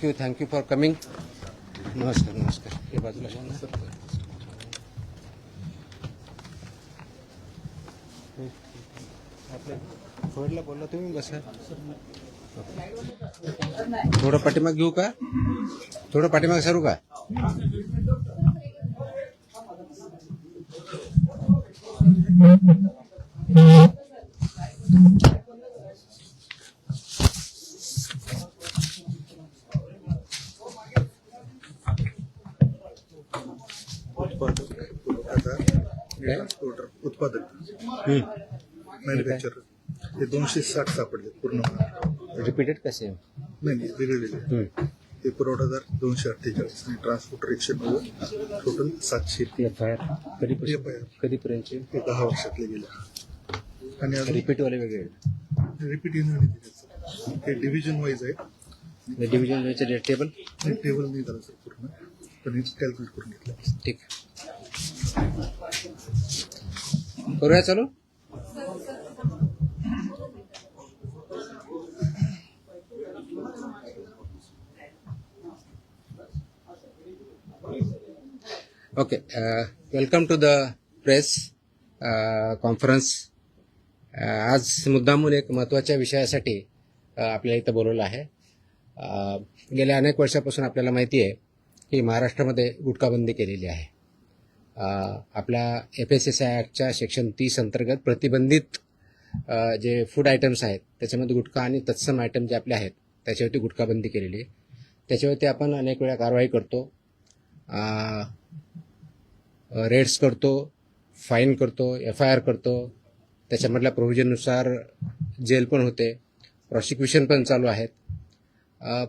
Thank you for coming. नमस्कार नमस्कार. हे बाजूला घ्या ना. आपल्या फोडला बोलला तुम्ही बसा. थोडं पाठीमाग घेऊ का? थोडं पाठीमाग सरू का? उत्पादक मॅन्युफॅक्चर हे 260 सापडले पूर्ण. रिपीटेड कसे? नाही वेगळे. हे पुरवठादार 248 आणि ट्रान्सपोर्टर 190, टोटल 700. कधीपर्यंतचे? हे 10 वर्षातले गेले. आणि अजून रिपीटवाले वेगळे? रिपीट येणार नाही. हे डिव्हिजन वाईज आहे. डिव्हिजन रेट टेबल नाही झालं सर पूर्ण, पण हे कॅल्क्युलेट करून घेतलं. ठीक. करूया चालू. Okay. Welcome to the press conference. आज मुद्दामून एक महत्त्वाच्या विषयासाठी आपल्याला इथं बोलवलं आहे. गेल्या अनेक वर्षापासून आपल्याला माहिती आहे की महाराष्ट्रामध्ये गुटखाबंदी केलेली आहे. आपल्या FSSAI ॲक्टच्या सेक्शन 30 अंतर्गत प्रतिबंधित जे फूड आयटम्स आहेत त्याच्यामध्ये गुटखा आणि तत्सम आयटम जे आपले आहेत त्याच्यावरती गुटखाबंदी केलेली आहे. त्याच्यावरती आपण अनेक वेळा कारवाई करतो, रेड्स करतो, फाईन करतो, FIR करतो. त्याच्यामधल्या प्रोव्हिजननुसार जेल पण होते, प्रॉसिक्युशन पण चालू आहेत.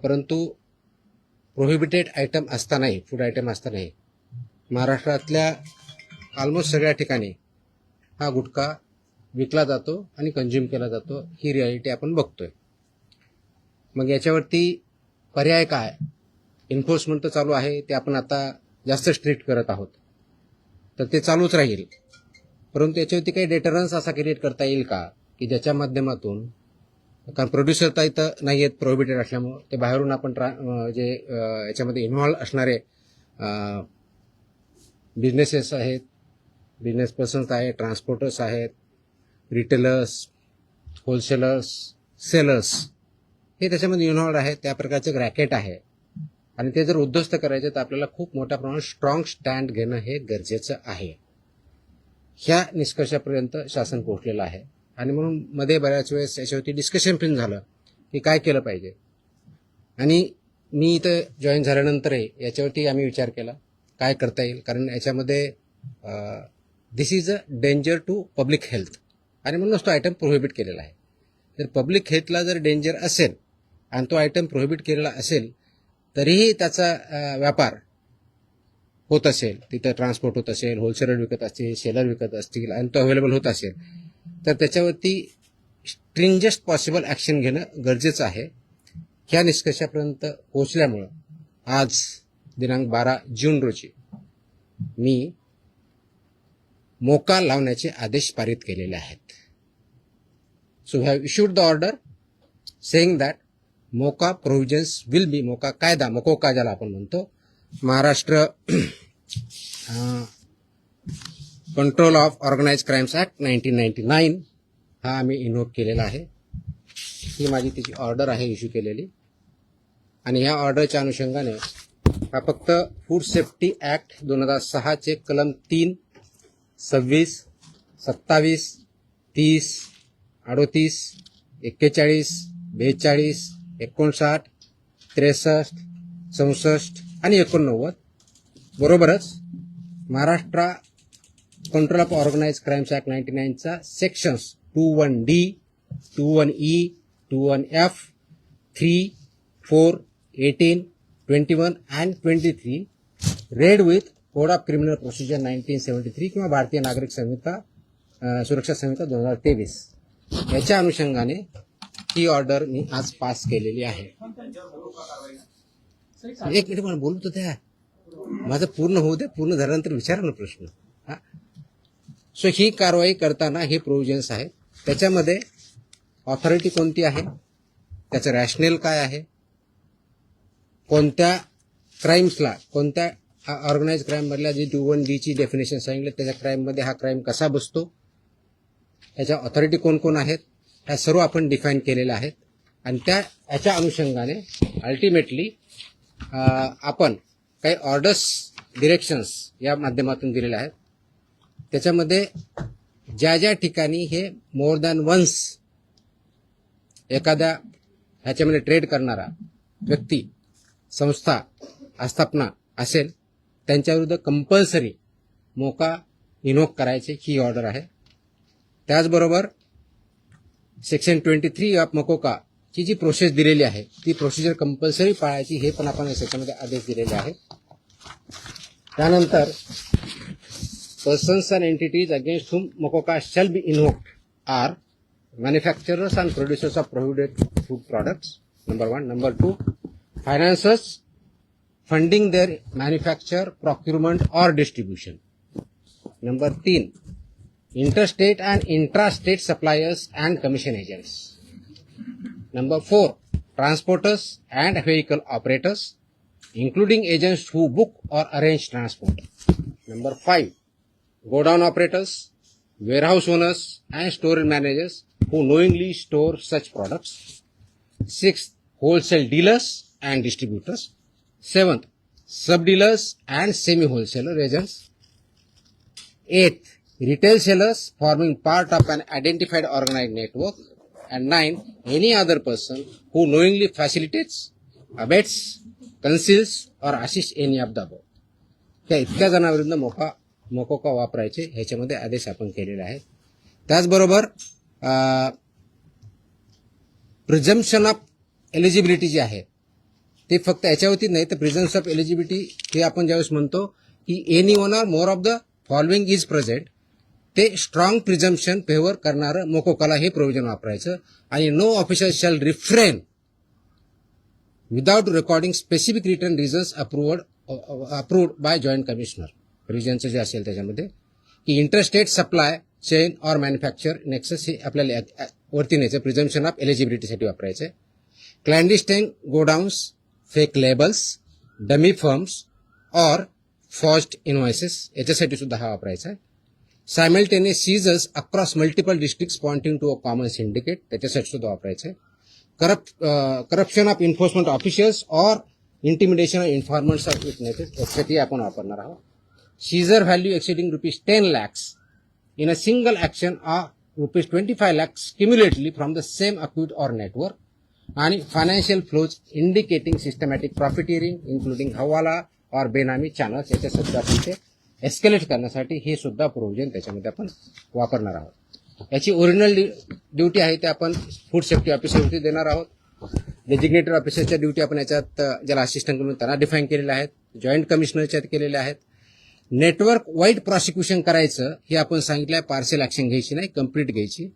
परंतु प्रोहिबिटेड आयटम असतानाही, फूड आयटम असतानाही महाराष्ट्रातल्या ऑलमोस्ट सगळ्या ठिकाणी हा गुटखा विकला जातो आणि कंझ्युम केला जातो. ही रियालिटी आपण बघतोय. मग याच्यावरती पर्याय काय? एन्फोर्समेंट तर चालू आहे, ते आपण आता जास्त स्ट्रिक्ट करत आहोत, तर ते चालूच राहील. परंतु याच्यावरती काही डेटरन्स असा क्रिएट करता येईल का की ज्याच्या माध्यमातून, कारण प्रोड्युसर तर इथं नाही आहेत प्रोहिबिटेड असल्यामुळं, ते बाहेरून आपण जे याच्यामध्ये इन्व्हॉल्व असणारे बिझनेसेस आहेत, बिझनेस पर्सन्स आहेत, ट्रान्सपोर्टर्स आहेत, रिटेलर्स, होलसेलर्स, सेलर्स, हे त्याच्यामध्ये इन्व्हॉल्व आहेत. त्या प्रकारचं एक रॅकेट आहे आणि ते जर उद्ध्वस्त करायचे तर आपल्याला खूप मोठ्या प्रमाणात स्ट्रॉंग स्टँड घेणं हे गरजेचं आहे. ह्या निष्कर्षापर्यंत शासन पोहोचलेलं आहे आणि म्हणून मध्ये बऱ्याच वेळेस याच्यावरती डिस्कशन पण झालं की काय केलं पाहिजे. आणि मी इथं जॉईन झाल्यानंतरही याच्यावरती आम्ही विचार केला काय करता येईल, कारण याच्यामध्ये this is a danger to public health आणि म्हणूनच तो आयटम प्रोहिबिट केलेला आहे. जर पब्लिक हेल्थला जर डेंजर असेल आणि तो आयटम प्रोहिबिट केलेला असेल तरीही त्याचा व्यापार होत असेल, तिथं ट्रान्सपोर्ट होत असेल, होलसेलर विकत असतील, सेलर विकत असतील आणि तो अवेलेबल होत असेल, तर त्याच्यावरती स्ट्रिंजेस्ट पॉसिबल ॲक्शन घेणं गरजेचं आहे. ह्या निष्कर्षापर्यंत पोहोचल्यामुळं आज दिनांक 12 जून रोजी मी मोका लावण्याचे आदेश पारित केलेले आहेत. So we have issued the order saying that MCOCA provisions will be, MCOCA कायदा, मकोका ज्याला आपण म्हणतो, Maharashtra control of organised crimes act 1999 हा आम्ही इन्व्होक केलेला आहे. ही माझी त्याची ऑर्डर आहे इश्यू केलेली. आणि ह्या ऑर्डरच्या अनुषंगाने हा फक्त फूड सेफ्टी ॲक्ट 2006 चे कलम 3, 26, 27, 30, 38, 41, 42, 59, 63, 64 आणि 89 बरोबरच Maharashtra control of organised crimes act 99चा sections 21D, 21E, 21F, 3, 4, 18, 21 and 23 read with code of criminal procedure 1973 किंवा भारतीय नागरिक संहिता सुरक्षा संहिता 2023 याच्या अनुषंगाने ही ऑर्डर मी आज पास केलेली आहे. एक मिनिट मला बोलतो त्या माझं पूर्ण होऊ दे, पूर्ण झाल्यानंतर विचारा ना प्रश्न. सो ही कारवाई करताना हे प्रोव्हिजन्स आहेत. त्याच्यामध्ये ऑथॉरिटी कोणती आहे, त्याचं रॅशनेल काय आहे, कोणत्या क्राईम्सला, कोणत्या ऑर्गनाइज क्राईममधल्या जी 21D ची डेफिनेशन सांगितलं त्याच्या क्राईममध्ये हा क्राईम कसा बसतो, याच्या ऑथॉरिटी कोण कोण आहेत, ह्या सर्व आपण डिफाईन केलेल्या आहेत. आणि याच्या अनुषंगाने अल्टिमेटली आपण काही ऑर्डर्स, डिरेक्शन्स या माध्यमातून दिलेल्या आहेत. त्याच्यामध्ये ज्या ज्या ठिकाणी हे मोर दॅन वन्स एखाद्या ह्याच्यामध्ये ट्रेड करणारा व्यक्ती, संस्था, आस्थापना असेल त्यांच्याविरुद्ध कंपल्सरी मोका इन्व्होक करायची ही ऑर्डर आहे. त्याचबरोबर सेक्शन 23 ऑफ मोकोका ची जी प्रोसेस दिलेली आहे ती प्रोसिजर कंपल्सरी पाळायची हे पण आपण याच्यामध्ये आदेश दिलेले आहेत. त्यानंतर persons and entities against whom मोकोका shall be invoked are manufacturers and producers of prohibited food products, number 1. Number 2, financiers funding their manufacture, procurement or distribution. Number 3, interstate and intrastate suppliers and commission agents. Number 4, transporters and vehicle operators, including agents who book or arrange transport. Number 5, godown operators, warehouse owners and store managers who knowingly store such products. 6th, wholesale dealers and distributors. 7th, sub-dealers and semi-wholesaler agents. 8th, retail sellers forming part of an identified organized network. And 9, any other person who knowingly facilitates, abets, conceals or assists any of the above. त्या इतक्या जणांविरुद्ध मोकोका वापरायचे ह्याच्यामध्ये आदेश आपण केलेले आहेत. त्याचबरोबर प्रिझम्पशन ऑफ एलिजिबिलिटी जी आहे ते फक्त याच्यावरती नाही तर प्रिझम्पशन ऑफ एलिजिबिलिटी हे आपण ज्यावेळेस म्हणतो की any one or more of the following is present, ते स्ट्रॉंग प्रिझम्पशन फेवर करणारं मोकोकाला हे प्रोव्हिजन वापरायचं. आणि no officer shall refrain without recording specific written reasons approved by joint commissioner. प्रिव्हिजनचं जे असेल त्याच्यामध्ये की interstate supply chain or manufacture nexus हे आपल्याला वरती न्यायचं प्रिझम्पशन ऑफ एलिजिबिलिटीसाठी वापरायचं. Clandestine godowns, fake labels, dummy firms or forged invoices याच्यासाठी सुद्धा हा वापरायचा आहे. Simultaneous seizures across multiple districts pointing to a common syndicate त्याच्यासाठी सुद्धा वापरायचं आहे. Corruption of enforcement officials or intimidation of informants of witnesses यासाठी आपण वापरणार आहोत. Seizure value exceeding ₹10 lakhs in a single action or ₹25 lakhs cumulatively from the same account or network. आणि financial flows indicating systematic profiteering including hawala और बेनामी channels याच्या सुद्धा आपण ते एस्केलेट करण्यासाठी हे सुद्धा प्रोव्हिजन त्याच्यामध्ये आपण वापरणार आहोत. याची ओरिजिनल ड्युटी आहे ते आपण फूड सेफ्टी ऑफिसरवरती देणार आहोत. डेजिग्नेटेड ऑफिसरच्या ड्युटी आपण याच्यात ज्याला असिस्टंट म्हणून त्यांना डिफाईन केलेल्या आहेत, जॉईंट कमिशनरच्या केलेल्या आहेत. नेटवर्क वाईड प्रॉसिक्युशन करायचं हे आपण सांगितलं आहे, पार्शियल ऍक्शन घ्यायची नाही, कंप्लीट घ्यायची.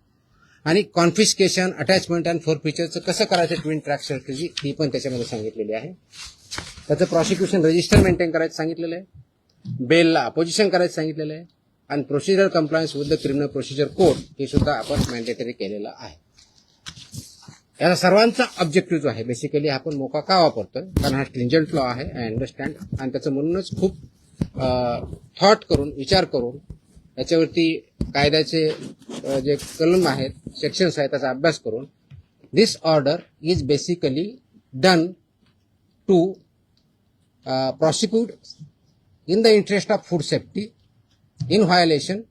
आणि कॉन्फिस्केशन, अटॅचमेंट अँड फोरफिचरचं कसं करायचं ट्विन ट्रॅक स्ट्रॅटेजी ही पण त्याच्यामध्ये सांगितलेली आहे. त्याचं प्रॉसिक्युशन रजिस्टर मेंटेन करायचं सांगितलेलं आहे, बेलला अपोजिशन करायचं सांगितलेलं आहे आणि procedure compliance with the criminal procedure code हे सुद्धा आपण मॅन्डेटरी केलेलं आहे. याचा सर्वांचा ऑब्जेक्टिव्ह जो आहे बेसिकली आपण मोका का वापरतोय कारण हा स्ट्रिंजंट लॉ आहे, आय अंडरस्टँड. आणि त्याचं म्हणूनच खूप थॉट करून विचार करून याच्यावरती कायद्याचे जे कलम आहेत, सेक्शन्स आहेत त्याचा अभ्यास करून this order is basically done to prosecute in the interest of food safety in violation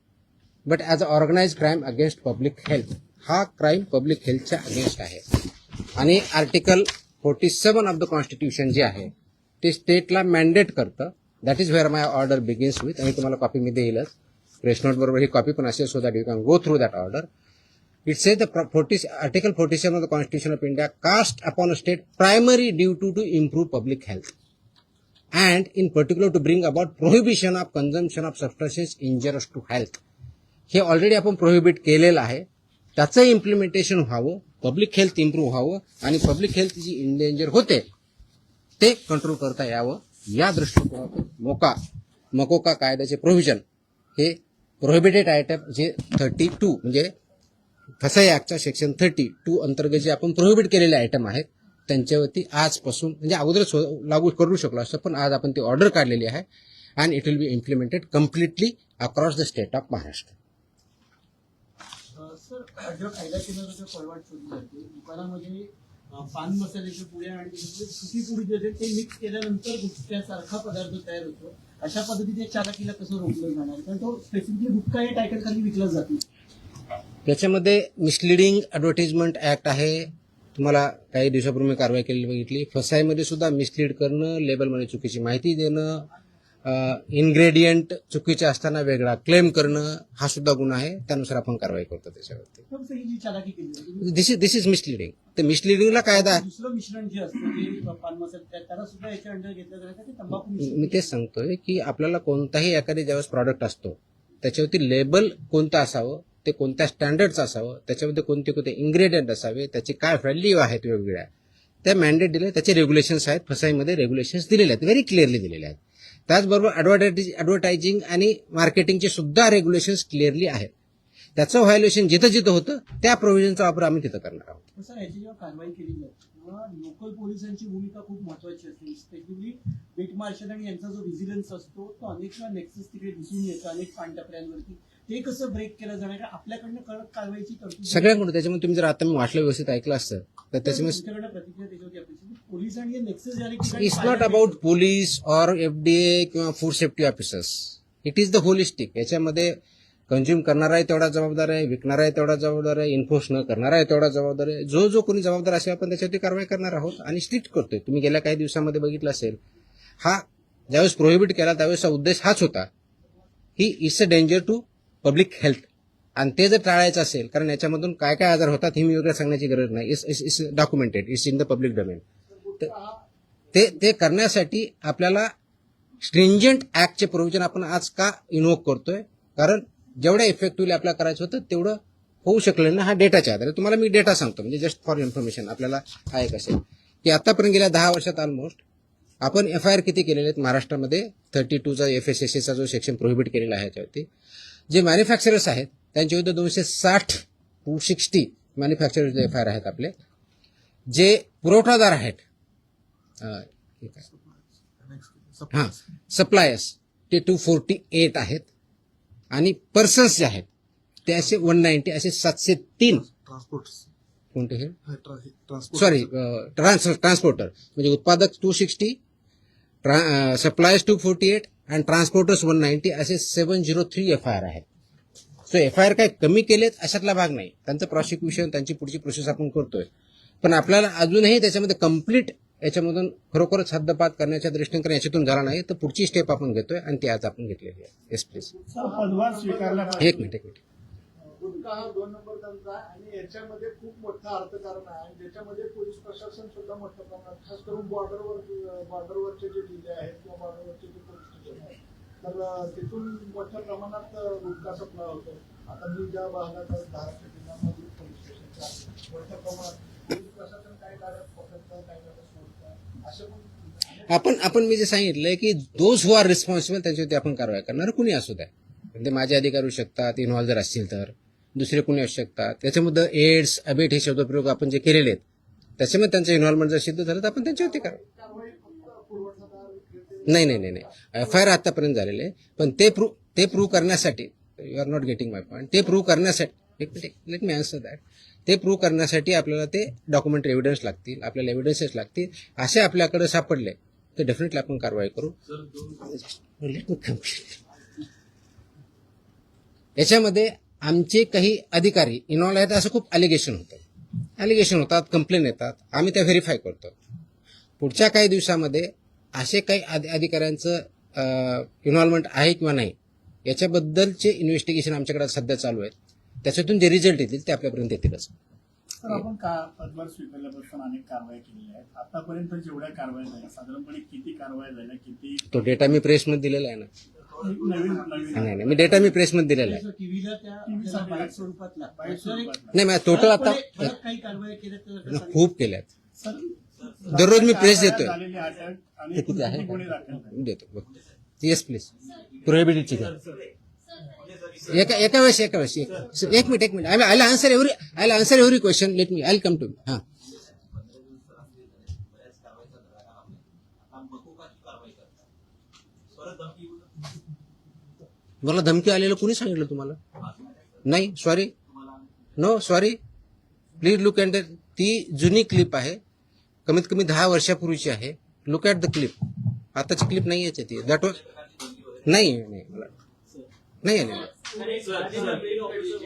but as an organized crime against public health. हा क्राईम पब्लिक हेल्थच्या अगेन्स्ट आहे. आणि आर्टिकल 47 ऑफ द कॉन्स्टिट्यूशन जे आहे ते स्टेटला मॅन्डेट करतं. That is where my order begins with. आणि तुम्हाला copy me देईलच, press note बरोबर ही कॉपी पण असेल so that you can go through that order. It says Article 47 of the Constitution of India cast upon a state primary duty to improve public health and in particular to bring about prohibition of consumption of substances injurious to health. हे already आपण prohibit केलेलं आहे, त्याचं implementation व्हावं, public health improve व्हावं आणि public health जी endanger होते ते कंट्रोल करता यावं या दृष्टिकोनातून मोकोका कायद्याचे प्रोव्हिजन हे प्रोहिबिटेड आयटम जे 32 म्हणजे फसाई ऍक्टच्या सेक्शन 32 अंतर्गत जे आपण प्रोहिबिट केलेले आयटम आहेत त्यांच्यावरती आजपासून म्हणजे अगोदरच लागू करू शकलो असतं, पण आज आपण ती ऑर्डर काढलेली आहे and it will B implemented completely across the state of Maharashtra. Sir, जो कायदा केंद्राचा फॉरवर्ड शोधली जाते दुकानामध्ये पान मसाल्याचे पुड्या आणि त्याच्यामध्ये सुकी पुडी जे आहे ते मिक्स केल्यानंतर गुटख्यासारखा पदार्थ तयार होतो. अशा पद्धतीने चालकीला कसं रोखलं जाणार, कारण तो स्पेसिफिकली गुटखा या टायटलखाली विकला जातो. त्याच्यामध्ये मिसलिडिंग ॲडव्हर्टाइजमेंट ऍक्ट आहे. तुम्हाला काही दिवसापूर्वी मी कारवाई केलेली बघितली. फसाईमध्ये सुद्धा मिसलीड करणं, लेबलमध्ये चुकीची माहिती देणं, इन्ग्रेडियंट चुकीचे असताना वेगळा क्लेम करणं हा सुद्धा गुन्हा आहे. त्यानुसार आपण कारवाई करतो त्याच्यावरती. फक्त ही जी चालाकी केली जाते, दिस इज मिसलिडिंग. तर मिसलिडिंगला कायदा दुसरं मिश्रण जे असतं ते पान मसाला त्याला सुद्धा याच्या अंडर घेतलं जातं ते तंबाखू मिश्रण. मी तेच सांगतोय की आपल्याला कोणताही एखादी ज्यावेळेस प्रॉडक्ट असतो त्याच्यावरती लेबल कोणतं असावं, ते कोणत्या स्टँडर्डचं असावं, त्याच्यामध्ये कोणते कोणते इन्ग्रेडियंट असावे, त्याची काय व्हॅल्यू आहेत वेगवेगळ्या, त्या मॅन्डेट दिले. त्याचे रेग्युलेशन्स आहेत. फसाईमध्ये रेग्युलेशन्स दिलेले आहेत, व्हेरी क्लिअरली दिलेले आहेत. त्याचबरोबर ॲडव्हर्टायझिंग आणि मार्केटिंगचे सुद्धा रेग्युलेशन्स क्लिअरली आहेत. त्याचं व्हायोलेशन जिथं जिथं होतं त्या प्रोव्हिजनचा वापर आम्ही तिथं करणार आहोत. सर, याची जेव्हा कारवाई केली जाते तेव्हा लोकल पोलिसांची भूमिका खूप महत्वाची असते. स्पेसिफिकली बीट मार्शल आणि यांचा जो व्हिजिलन्स असतो तो अनेक वेळा नेक्सस तिकडे दिसून येतो अनेक पानटपऱ्यांवरती. ते कसं ब्रेक केलं जाणार, का आपल्याकडनं कडक कारवाईची तरतूद सगळ्यांकडून. त्याच्यामुळे तुम्ही जर आता मी वाचलं व्यवस्थित ऐकलं असतं तर त्याच्यामुळे तुमच्याकडनं प्रतिक्रिया त्याच्यावरती अपेक्षित. पोलीस आणि नेक्सस या ठिकाणी it's not about police or FDA किंवा food safety officers. It is the holistic. याच्यामध्ये कंझ्युम करणारा आहे तेवढा जबाबदार आहे, विकणारा आहे तेवढा जबाबदार आहे, इन्फोर्स न करणारा आहे तेवढा जबाबदार आहे. जो कोणी जबाबदार असेल आपण त्याच्यावरती कारवाई करणार आहोत आणि स्ट्रिक्ट करतोय. तुम्ही गेल्या काही दिवसामध्ये बघितलं असेल, हा ज्यावेळेस प्रोहिबिट केला त्यावेळेसचा उद्देश हाच होता, ही it's a danger to public health. आणि ते जर टाळायचं असेल, कारण याच्यामधून काय काय आजार होतात हे मी वेगळं सांगण्याची गरज नाही. It's documented, it's in the public domain. ते करण्यासाठी आपल्याला स्ट्रिंजंट ऍक्टचे प्रोव्हिजन आपण आज का इन्व्होक करतोय, कारण जेवढ्या इफेक्टिव्हली आपल्याला करायचं होतं तेवढं होऊ शकलं ना. हा डेटाच्या आधारे तुम्हाला मी डेटा सांगतो, म्हणजे जस्ट फॉर इन्फॉर्मेशन आपल्याला हा एक असेल की आतापर्यंत गेल्या 10 वर्षात ऑलमोस्ट आपण FIR किती केलेले आहेत महाराष्ट्रामध्ये. 32चा FSSAचा जो सेक्शन प्रोहिबिट केलेला आहे त्यावरती जे मॅन्युफॅक्चरर्स आहेत त्यांच्या विरुद्ध 260 मॅन्युफॅक्चरर्स FIR आहेत आपले. जे पुरवठादार आहेत हां सप्लायर्स ते 248 आहेत आणि पर्सन्स जे आहेत ते असे 190, असे 703 ट्रान्सपोर्ट कोणते हे ट्रान्सपोर्ट सॉरी ट्रान्सपोर्टर म्हणजे उत्पादक 260, सप्लायर्स 248 आणि ट्रान्सपोर्टर्स 190 असे 703 FIR आहेत. सो FIR काय कमी केलेत अशातला भाग नाही. त्यांचं प्रॉसिक्युशन त्यांची पुढची प्रोसेस आपण करतोय, पण आपल्याला अजूनही त्याच्यामध्ये कम्प्लीट याच्यामधून खरोखरच हद्दपात करण्याच्या दृष्टीने याच्यातून झाला नाही, तर पुढची स्टेप आपण घेतोय आणि ती आज आपण घेतलेली आहे. Yes please. पदभार स्वीकारला एक मिनिट. गुटखा हा 2 नंबर धंदा आहे आणि याच्यामध्ये खूप मोठं अर्थकारण आहे आणि ज्याच्यामध्ये पोलीस प्रशासन सुद्धा मोठ्या प्रमाणात, खास करून बॉर्डरवरचे जे जिल्हे आहेत किंवा बॉर्डरवरचे जे पोलीस स्टेशन आहेत तर तिथून मोठ्या प्रमाणात गुटखा सप्लाय होतो. आता मी ज्या भागात धाराशिव जिल्ह्यामध्ये पोलीस स्टेशनच्या मोठ्या प्रमाणात पोलीस प्रशासन काही गाड्या पकडतं, काही गाड्या सोडतं, असे पण आपण मी जे सांगितलंय की दोज हु आर रिस्पॉन्सिबल त्यांच्यावरती आपण कारवाई करणार, कुणी असू द्या. ते माझे अधिकारी होऊ शकतात, इन्व्हॉल्व जर असतील तर दुसरे कुणी असू शकतात. त्याच्यामध्ये एड्स अबेट हे शब्दप्रयोग आपण जे केलेले आहेत त्याच्यामध्ये त्यांचं इन्व्हॉल्वमेंट जर सिद्ध झालं तर आपण त्यांच्यावरती कारवाई. नाही FIR आतापर्यंत झालेले आहे, पण ते प्रूव्ह करण्यासाठी you are not getting my point. ते प्रूव्ह करण्यासाठी लेट मी आन्सर दॅट. ते प्रूव्ह करण्यासाठी आपल्याला ते डॉक्युमेंटरी एव्हिडन्स लागतील, आपल्याला एव्हिडन्सेस लागतील. असे आपल्याकडे सापडले तर डेफिनेटली आपण कारवाई करू. Let me complete. याच्यामध्ये आमचे काही अधिकारी इन्व्हॉल्व आहेत असं खूप ॲलिगेशन होतात, कंप्लेन येतात, आम्ही त्या व्हेरीफाय करतो. पुढच्या काही दिवसामध्ये असे काही अधिकाऱ्यांचं इन्व्हॉल्वमेंट आहे किंवा नाही याच्याबद्दलचे इन्व्हेस्टिगेशन आमच्याकडे सध्या चालू आहेत. त्याच्यातून जे रिझल्ट येतील ते आपल्यापर्यंत येतीलच. सर, आपण पदभार स्वीकारल्यापासून अनेक कारवाया केलेल्या आहेत. आतापर्यंत जेवढ्या कारवाया झाल्या साधारणपणे किती कारवाया झाल्या, किती तो डेटा मी प्रेसमध्ये दिलेला आहे ना. नवीन नाही मी डेटा मी प्रेसमध्ये दिलेला आहे. टीव्हीला त्या बाईट स्वरूपातला नाही माझ्या टोटल आता काही कारवाया केल्या तर खूप केल्यात. सर, दररोज मी प्रेस देतोय. झालेली अटक आणि ते किती आहे गुन्हे दाखल झाले. देतो बघतो. Yes please. प्रोहिबिटेडची घ्या. एका वेळेस एक minute. I answer every question. Let me I come to. हां मला धमकी आलेलं कुणी सांगितलं तुम्हाला? नाही, sorry, no sorry, please look at ती जुनी क्लिप आहे, कमीत कमी 10 वर्षापूर्वीची आहे. Look at the clip. आताची क्लिप नाही याची ती. दॅट वॉज नाही मला नाही आलेलं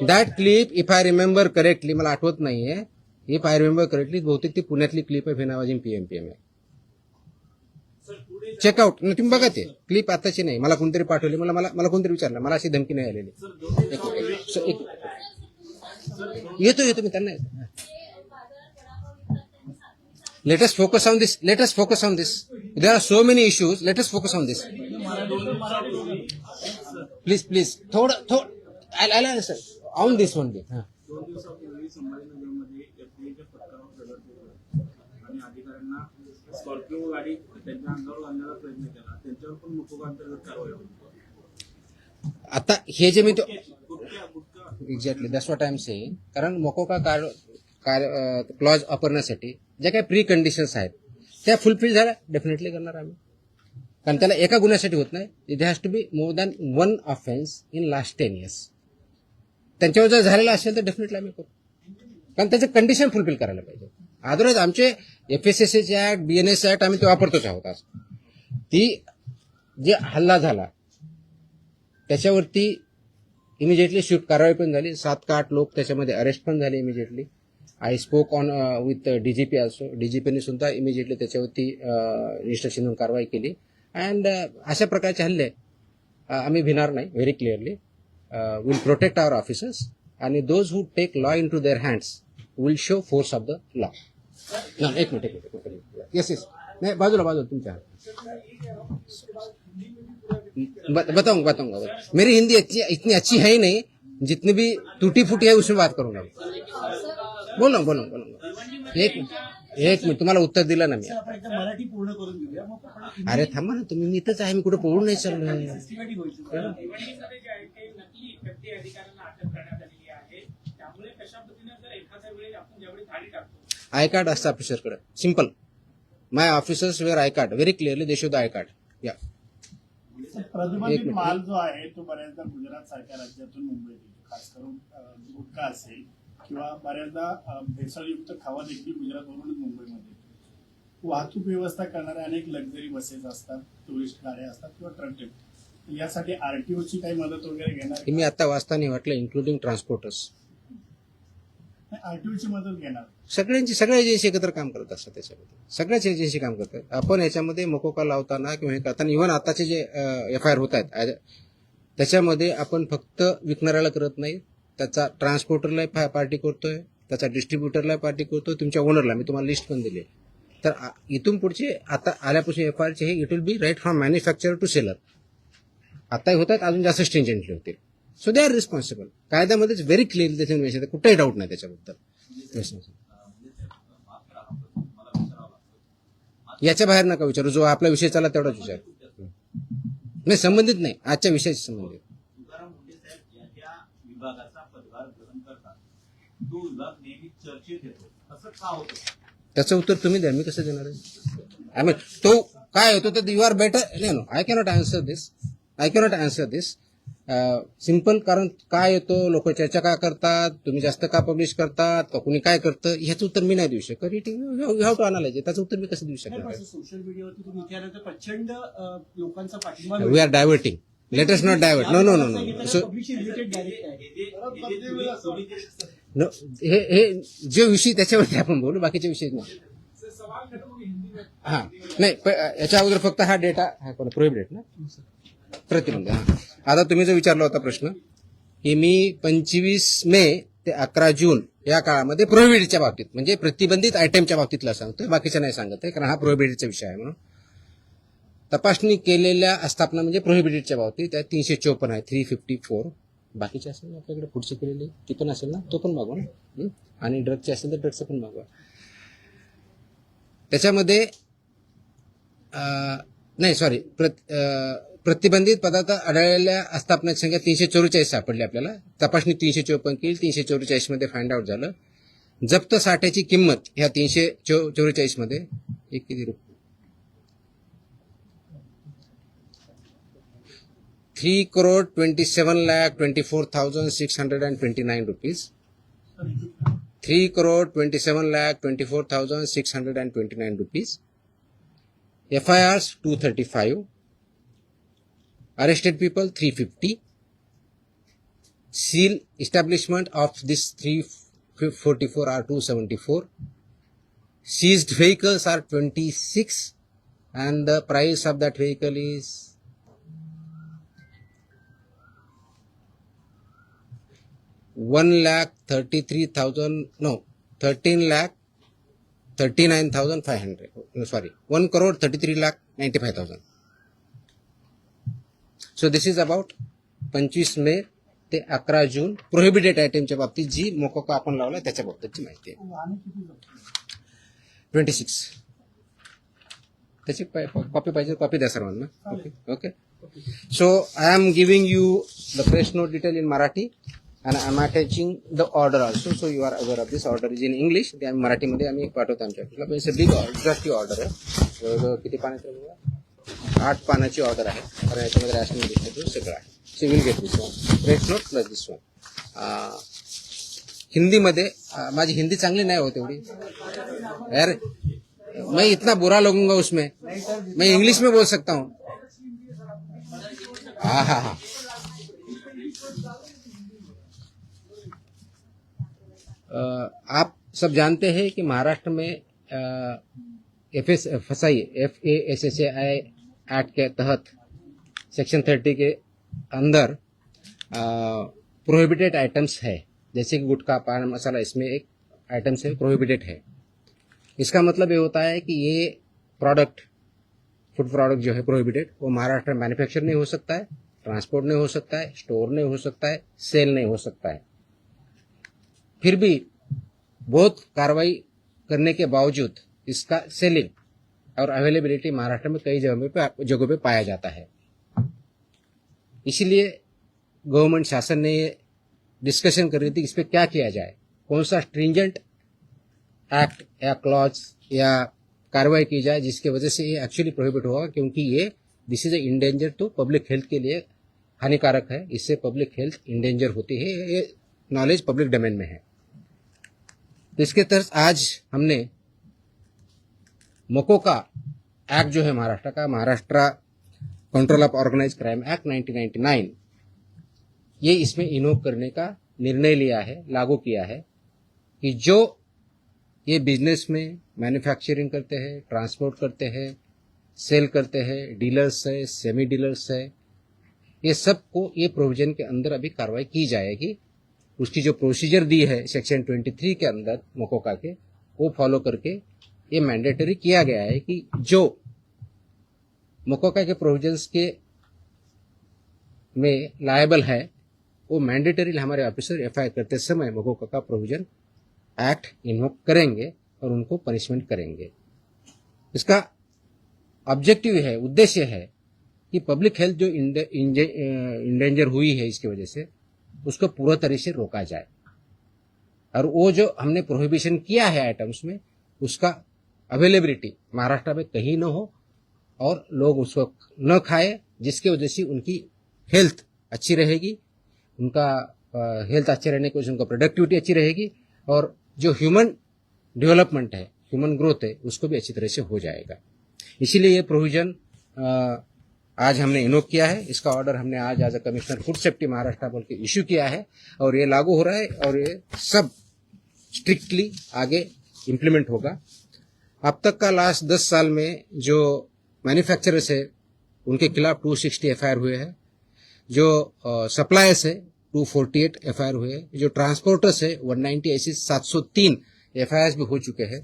that clip. If I remember correctly, मला आठवत नाहीये, इफ आय रिमेंबर करेक्टली बहुतेक ती पुण्यातली क्लिप आहे, फेनावाजी पीएमपीएम आहे. चेकआउट, तुम्ही बघा ते क्लिप आताची नाही, मला कोणतरी पाठवली, मला कोणतरी विचारलं, मला अशी धमकी नाही आलेली. येतो मी त्यांना. Let us focus on this. There are so many issues. Let us focus on this. Please. थोडं I'll answer on this one. 2 दिवसापूर्वी संभाजीनगरमध्ये एफडीएच्या पथकावर दगड फेकला आणि अधिकाऱ्यांना स्कॉर्पिओ गाडी त्यांच्या अंगावर घालण्याचा प्रयत्न केला. त्यांच्यावर पण मोकोका अंतर्गत कारवाई होती. आता हे जे मी तो gutkha exactly that's what I am saying. कारण मोकोका क्लॉज वापरण्यासाठी ज्या काही प्री कंडिशन्स आहेत त्या फुलफिल झाल्या, डेफिनेटली करणार आम्ही. कारण त्याला एका गुन्ह्यासाठी होत नाही. It has to be more than 1 offence in last 10 years. त्यांच्यावर जर झालेला असेल तर डेफिनेटली आम्ही करू, कारण त्याचे कंडिशन फुलफिल करायला पाहिजे. अदरवाईज आमचे FSSAचे ऍक्ट, BNS ऍक्ट आम्ही ते वापरतोच आहोत. आज ती जे हल्ला झाला त्याच्यावरती इमिजिएटली स्विफ्ट कारवाई पण झाली. 7 का 8 लोक त्याच्यामध्ये अरेस्ट पण झाले immediately. I spoke on with DGP also. DGPने सुद्धा इमिजिएटली त्याच्यावरती इन्स्ट्रक्शन म्हणून कारवाई केली. अँड अशा प्रकारचे हल्ले आम्ही भिणार नाही. Very clearly will protect our officers आणि those who take law in to their hands will show force of the law. एक मिनिट. येस नाही, बाजूला तुमच्या. बताऊंगा. मेरी हिंदी इतनी अच्छी है ही नहीं, जितनी भी टूटी फूटी है उसमें बात करूंगा. बोलो. एक मिनिट तुम्हाला उत्तर दिलं ना मी. आपण एकदा मराठी पूर्ण करून घेऊया, मग आपण अरे थांबा ना तुम्ही, मी इथंच आहे, मी कुठे पळून नाही चाललोय. सिस्टमॅटिक होईल. भिवंडीमध्ये जे आहे ते नकली व्यक्ती अधिकाऱ्यांना अटक करण्यात आलेली आहे. त्यामुळे कशा पद्धतीने जर एखाद्या वेळी आपण ज्यावेळी थाळी टाकतो, आय कार्ड असतं ऑफिसरकडे. Simple. My officers wear I card. Very clearly they show the I card. या प्रतिबंधित माल जो आहे तो बऱ्याचदा गुजरात सारख्या राज्यातून मुंबईत येतो, खास करून गुटखा असेल किंवा बऱ्याचदा भेसळयुक्त खावा देखील गुजरातवरूनच मुंबईमध्ये येतो. वाहतूक व्यवस्था करणाऱ्या अनेक लक्झरी बसेस असतात, टुरिस्ट गाड्या असतात किंवा ट्रक. यासाठी RTOची काही मदत वगैरे घेणार? मी आता वाचताना वाटलं इन्क्लुडिंग ट्रान्सपोर्टर्स. RTOची मदत घेणार? सगळ्या एजन्सी एकत्र काम करत असतात. त्याच्यामध्ये सगळ्याच एजन्सी काम करतात. आपण याच्यामध्ये मोकोका लावताना किंवा हे करताना इव्हन आताचे जे FIR होत आहेत त्याच्यामध्ये आपण फक्त विकणाऱ्याला करत नाही, त्याचा ट्रान्सपोर्टरला पार्टी करतोय, त्याचा डिस्ट्रीब्युटरला पार्टी करतोय, तुमच्या ओनरला. मी तुम्हाला लिस्ट पण दिली. तर इथून पुढचे आता आल्यापासून FIRचे हे it will be right from manufacturer to seller. आताही होत आहेत, अजून जास्त स्ट्रिंजंटली होतील. So they are responsible. कायद्यामध्येच व्हेरी क्लिअरली त्याच्यामध्ये कुठेही डाऊट नाही त्याच्याबद्दल. याच्या बाहेर नका विचारू, जो आपला विषय चालला तेवढाच विचार. नाही, संबंधित नाही, आजच्या विषयाशी संबंधित. तुकाराम मुंडे साहेब ज्या विभागाचा पदभार ग्रहण करतात तो विभाग नेहमी चर्चेत येतो, असं का होतं? त्याचं उत्तर तुम्ही द्या, मी कसं देणार आहे? आय मीन तो काय होतो तर you are better. No, I cannot answer this. Simple. कारण काय येतो, लोक चर्चा का करतात, तुम्ही जास्त का पब्लिश करतात, का कुणी काय करतं, ह्याचं उत्तर मी नाही देऊ शकत. You have to analyse. त्याचं उत्तर मी कसं देऊ शकणार? सोशल मीडियावरती तुम्ही विचारल्यानंतर प्रचंड लोकांचा पाठिंबा we are diverting. Let us not divert. No. So publish related direct आहे. नो, हे जे विषय त्याच्यावरती आपण बोलू, बाकीच्या विषय नाही. हा नाही, याच्या अगोदर फक्त हा डेटा प्रोहिबिटेड ना, प्रतिबंध. आता तुम्ही जो विचारला होता प्रश्न की मी 25 मे ते 11 जून या काळामध्ये प्रोहिबिटेडच्या बाबतीत म्हणजे प्रतिबंधित आयटमच्या बाबतीतला सांगतोय, बाकीच्या नाही सांगत आहे, कारण हा प्रोहिबिटेडचा विषय आहे. म्हणून तपासणी केलेल्या आस्थापना म्हणजे प्रोहिबिटेडच्या बाबतीत त्या 354 आहे, 354. बाकीचे असेल ना आपल्याकडे पुढचे केलेले ती पण असेल ना, तो पण मागवा ना. आणि ड्रगचे असेल तर ड्रगचं पण मागवा. त्याच्यामध्ये नाही सॉरी, प्रतिबंधित पदार्थ आढळलेल्या आस्थापनाची संख्या 344 सापडली आपल्याला. तपासणी 354 केली, 344 मध्ये फाइंड आउट झालं. जप्त साठ्याची किंमत ह्या 344 मध्ये किती रुपये, 3,27,24,629 rupees. 3,27,24,629 rupees. FIRs 235. Arrested people 350. Seal establishment of this 344 are 274. Seized vehicles are 26 and the price of that vehicle is 13,39,500. Sorry, 1,33,95,000. So this is about 25 मे ते 11 जून प्रोहिबिटेड आयटमच्या बाबतीत जी मोकोका आपण लावला त्याच्या बाबतीतची माहिती आहे. 26 त्याची कॉपी पाहिजे कॉपी द्या सर्वांना. Okay okay. So I am giving you the press note detail in Marathi and I am attaching the order also, so you are aware of this. Order is in English. ते आम्ही मराठीमध्ये आम्ही पाठवतो आमच्या ऑफिसला. It's a big exactly order आहे. जवळजवळ किती पानाची 8 पानाची ऑर्डर आहे. कारण याच्यामध्ये रॅशनिंग डिस्ट्रीब्यूट सगळं आहे. So will get this one press note plus this one. हिंदीमध्ये माझी हिंदी चांगली नाही होत एवढी यार. मैं इतना बुरा लगूंगा उसमें. मैं इंग्लिश में बोल सकता हूँ. हाँ हाँ हाँ. आप सब जानते हैं कि महाराष्ट्र में FSI एक्ट के तहत सेक्शन 30 के अंदर प्रोहिबिटेड आइटम्स है. जैसे कि गुटखा पान मसाला इसमें एक आइटम्स है प्रोहिबिटेड है. इसका मतलब ये होता है कि ये प्रोडक्ट फूड प्रोडक्ट जो है प्रोहिबिटेड वो महाराष्ट्र में मैन्युफैक्चर नहीं हो सकता है, ट्रांसपोर्ट नहीं हो सकता है, स्टोर नहीं हो सकता है, सेल नहीं हो सकता है. फिर भी बहुत कार्रवाई करने के बावजूद इसका सेलिंग और अवेलेबिलिटी महाराष्ट्र में कई जगहों पे पाया जाता है. इसलिए गवर्नमेंट शासन ने ये डिस्कशन कर रही थी इस पर क्या किया जाए, कौन सा स्ट्रिंजेंट एक्ट या क्लॉज या कार्रवाई की जाए जिसकी वजह से ये एक्चुअली प्रोहिबिट होगा, क्योंकि ये दिस इज ए इंडेंजर तो पब्लिक हेल्थ के लिए हानिकारक है. इससे पब्लिक हेल्थ इंडेंजर होती है. ये नॉलेज पब्लिक डोमेन में है. तो इसके तहत आज हमने मोकोका एक्ट जो है महाराष्ट्र का, Maharashtra control of organise crime act 1999, ये इसमें इन्वोक करने का निर्णय लिया है, लागू किया है कि जो ये बिजनेस में मैन्युफैक्चरिंग करते हैं, ट्रांसपोर्ट करते हैं, सेल करते हैं, डीलर्स है, सेमी डीलर्स है, ये सबको ये प्रोविजन के अंदर अभी कार्रवाई की जाएगी. उसकी जो प्रोसीजर दी है सेक्शन 23 के अंदर मोकोका के, वो फॉलो करके ये मैंडेटरी किया गया है कि जो मोकोका के प्रोविजंस के में लायबल है वो मैंडेटरी हमारे ऑफिसर एफआईआर करते समय मोकोका का प्रोविजन एक्ट इन्वोक करेंगे और उनको पनिशमेंट करेंगे. इसका ऑब्जेक्टिव है, उद्देश्य है कि पब्लिक हेल्थ जो इंडेंजर हुई है इसकी वजह से उसको पूरा तरह से रोका जाए. और वो जो हमने प्रोहिबिशन किया है आइटम्स में उसका अवेलेबिलिटी महाराष्ट्र में कहीं न हो और लोग उसको न खाए, जिसकी वजह से उनकी हेल्थ अच्छी रहेगी, उनका हेल्थ अच्छे रहने की वजह से उनका प्रोडक्टिविटी अच्छी रहेगी और जो ह्यूमन डेवलपमेंट है, ह्यूमन ग्रोथ है, उसको भी अच्छी तरह से हो जाएगा. इसीलिए ये प्रोविजन आज हमने इन्वोक किया है. इसका ऑर्डर हमने आज as a commissioner food safety Maharashtra बोल के इश्यू किया है और ये लागू हो रहा है और ये सब स्ट्रिक्टली आगे इम्प्लीमेंट होगा. अब तक का लास्ट 10 साल में जो मैन्युफैक्चरर्स है उनके खिलाफ 260 एफआईआर हुए हैं, जो सप्लायर्स है 248 एफआईआर हुए हैं, जो ट्रांसपोर्टर्स है 190, ऐसी 703 एफआईआर भी हो चुके हैं.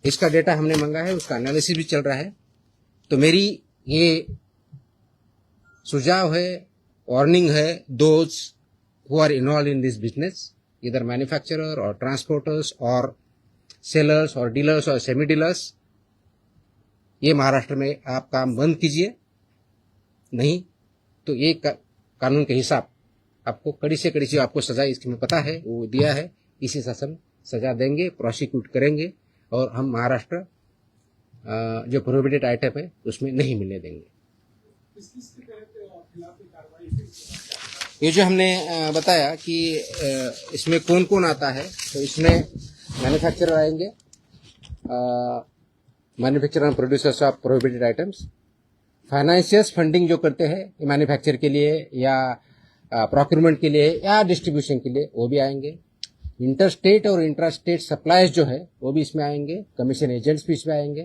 इसका डेटा हमने मांगा है, उसका एनालिसिस भी चल रहा है. तो मेरी ये सुझाव है, वार्निंग है, those who are involve in this business, इधर मैन्युफैक्चरर और ट्रांसपोर्टर्स और सेलर्स और डीलर्स और सेमी डीलर्स, ये महाराष्ट्र में आप काम बंद कीजिए, नहीं तो ये कानून के हिसाब आपको कड़ी से कड़ी जो आपको सजा इसमें पता है वो दिया है, इसी शासन सजा देंगे, प्रोसिक्यूट करेंगे और हम महाराष्ट्र जो प्रोहिबिटेड आइटम है उसमें नहीं मिलने देंगे. ये जो हमने बताया कि इसमें कौन कौन आता है, तो इसमें मैन्युफैक्चरर आएंगे, manufacturer end producers of prohibited items, financiers funding जो करते हैं मैन्युफैक्चर के लिए या प्रोक्यूरमेंट के लिए या डिस्ट्रीब्यूशन के लिए, वो भी आएंगे। इंटर स्टेट और इंट्रा स्टेट सप्लाईज जो है वो भी इसमें आएंगे, कमीशन एजेंट्स भी इसमें आएंगे,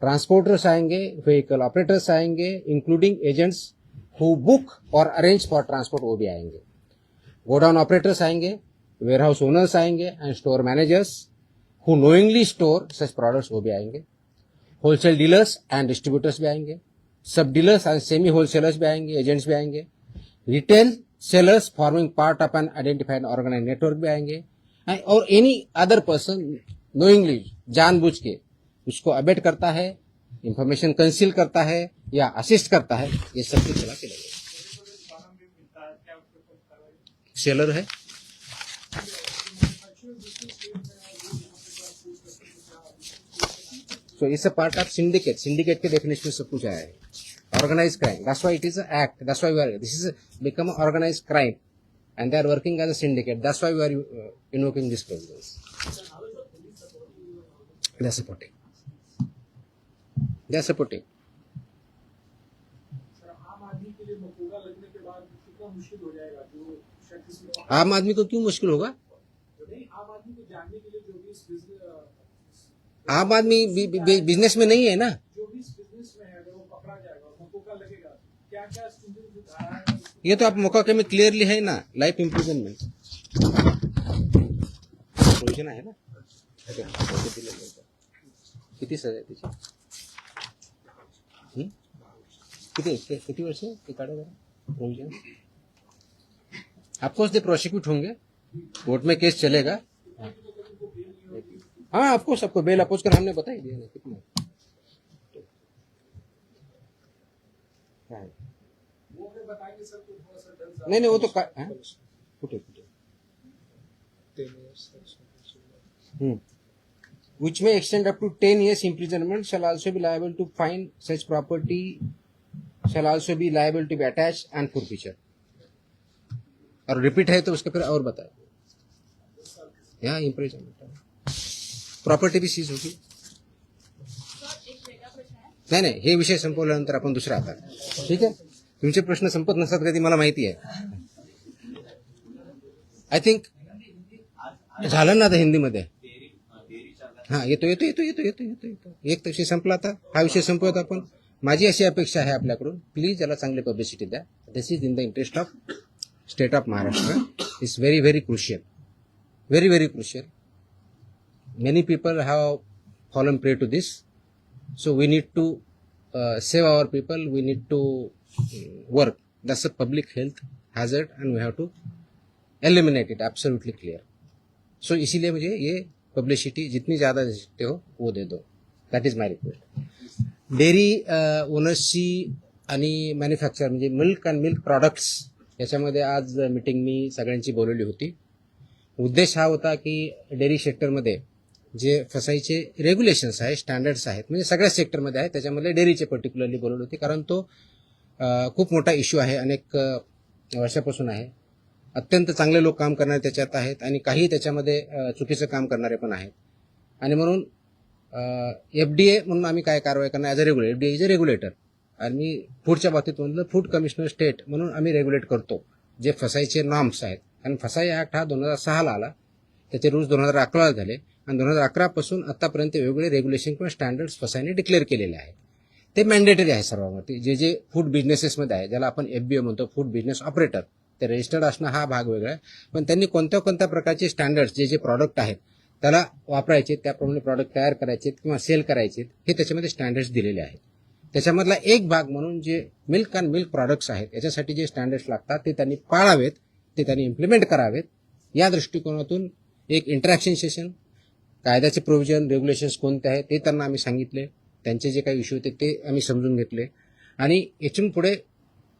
ट्रांसपोर्टर्स आएंगे, व्हीकल ऑपरेटर्स आएंगे, इंक्लूडिंग एजेंट्स हु बुक और अरेंज फॉर ट्रांसपोर्ट, वो भी आएंगे। गोडाउन ऑपरेटर्स आएंगे, वेयरहाउस ओनर्स आएंगे and store managers who knowingly store such products, वो भी आएंगे। होलसेल डीलर्स एंड डिस्ट्रीब्यूटर्स भी आएंगे, sub dealers and semi wholesalers भी आएंगे, एजेंट्स भी आएंगे, retail sellers forming part of an identified organise network भी आएंगे, और एनी अदर पर्सन नोइंगली, जानबूझ के उसको अबेट करता है, इंफॉर्मेशन कंसील करता है या असिस्ट करता है, ये सब कुछ चला के लगेगा। सेलर है, so it's a part of syndicate K definition में सब कुछ आया है। Organized crime, that's why it is an act, that's why this is become an organized crime and they are working as a syndicate, that's why we are invoking this provisions. They are supporting. आम आदमी को क्यों मुश्किल होगा? आम आदमी business में नहीं है ना, ये तो आप मौका में क्लियरली है ना, लाइफ इम्प्रिजनमेंट प्रोविजन आहे ना, किती सजा आहे त्याची? किती वर्ष ते काढा जरा प्रोविजन। ऑफकोर्स दे प्रोसिक्यूट होंगे, कोर्ट में केस चलेगा। हाँ ऑफकोर्स आपको बेल अपोज कर हमने बता ही दिया ना कितना है। नहीं वो तो कुठे which may extend up to 10 years imprisonment, shall also be liable to fine, such property shall also be liable to be attached and forfeiture। और रिपीट है तो उसके फिर और बताए, यहाँ इम्प्रिजनमेंट प्रॉपर्टी भी सीज होगी। नाही हे विषय संपवल्यानंतर आपण दुसरा आता, ठीक आहे? तुमचे प्रश्न संपत नसतात कधी, मला माहिती आहे। आय थिंक झालं ना आता हिंदीमध्ये, हा येतो एक विषय संपला, आता हा विषय संपवत आपण। माझी अशी अपेक्षा आहे आपल्याकडून, प्लीज याला चांगली पब्लिसिटी द्या। This is in the interest of state of Maharashtra, is very very crucial, very very crucial. Many people have fallen prey to this, so we need to save our people, we need to work. That's a public health hazard and we have to eliminate it, absolutely clear. So इसीलिए मुझे ये publicity जितनी ज़्यादा दे सकते हो वो दे दो, that is my request. Dairy ओनर्सची आणि मॅन्युफॅक्चर म्हणजे मिल्क अँड मिल्क प्रोडक्ट्स याच्यामध्ये आज मीटिंग मी सगळ्यांची बोलवली होती। उद्देश हा होता की डेअरी सेक्टरमध्ये जे फसाईचे रेग्युलेशन्स आहेत, स्टँडर्ड्स आहेत, म्हणजे सगळ्या सेक्टरमध्ये आहेत, त्याच्यामध्ये डेअरीचे पर्टिक्युलरली बोलवली होती, कारण तो खूप मोठा इश्यू आहे, अनेक वर्षापासून आहे। अत्यंत चांगले लोक काम करणारे त्याच्यात आहेत आणि काही त्याच्यामध्ये चुकीचं काम करणारे पण आहेत, आणि म्हणून FDA म्हणून आम्ही काय कारवाई करणार, as a regulator, FDA is a regulator, आणि फूडच्या बाबतीत म्हणलं फूड कमिशनर स्टेट म्हणून आम्ही रेग्युलेट करतो जे फसाईचे नॉर्म्स आहेत। कारण फसाई ॲक्ट हा 2006ला आला, त्याचे रूल्स 2011ला झाले, आणि 2011 पासून आतापर्यंत वेगवेगळे रेग्युलेशन किंवा स्टँडर्ड्स फसाईने डिक्लेअर केलेले आहेत। ते मॅन्डेटरी आहे सर्वांवरती, जे जे फूड बिझनेसेसमध्ये आहे, ज्याला आपण FBO म्हणतो, फूड बिझनेस ऑपरेटर, ते रजिस्टर्ड असणं हा भाग वेगळा आहे, पण त्यांनी कोणत्या कोणत्या प्रकारचे स्टँडर्ड्स जे जे प्रॉडक्ट आहेत त्याला वापरायचे, त्याप्रमाणे प्रॉडक्ट तयार करायचे किंवा सेल करायचे, हे त्याच्यामध्ये स्टँडर्ड्स दिलेले आहेत। त्याच्यामधला एक भाग म्हणून जे मिल्क अँड मिल्क प्रॉडक्ट्स आहेत याच्यासाठी जे स्टँडर्ड्स लागतात ते त्यांनी पाळावेत, ते त्यांनी इम्प्लिमेंट करावेत। या दृष्टिकोनातून एक इंटरॅक्शन सेशन, कायद्याचे प्रोव्हिजन, रेग्युलेशन्स कोणते आहेत ते त्यांना आम्ही सांगितले, त्यांचे जे काही इश्यू होते ते आम्ही समजून घेतले, आणि यातून पुढे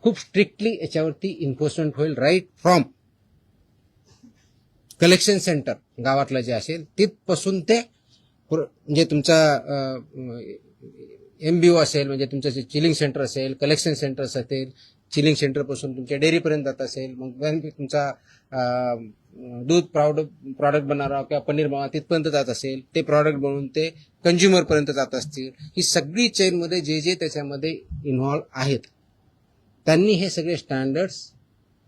खूप स्ट्रिक्टली याच्यावरती इन्फोर्समेंट होईल, राईट फ्रॉम कलेक्शन सेंटर गावातलं जे असेल तिथपासून ते म्हणजे तुमचा MBO असेल, म्हणजे तुमचं जे चिलिंग सेंटर असेल, कलेक्शन सेंटर्स असेल, चिलिंग सेंटरपासून तुमच्या डेअरीपर्यंत जात असेल, मग तुमचा दूध प्रॉडक्ट बनवणार किंवा पनीर बनवणार तिथपर्यंत जात असेल, ते प्रॉडक्ट बनवून ते कंझ्युमरपर्यंत जात असतील, ही सगळी चेनमध्ये जे जे त्याच्यामध्ये इन्व्हॉल्व आहेत त्यांनी हे सगळे स्टँडर्ड्स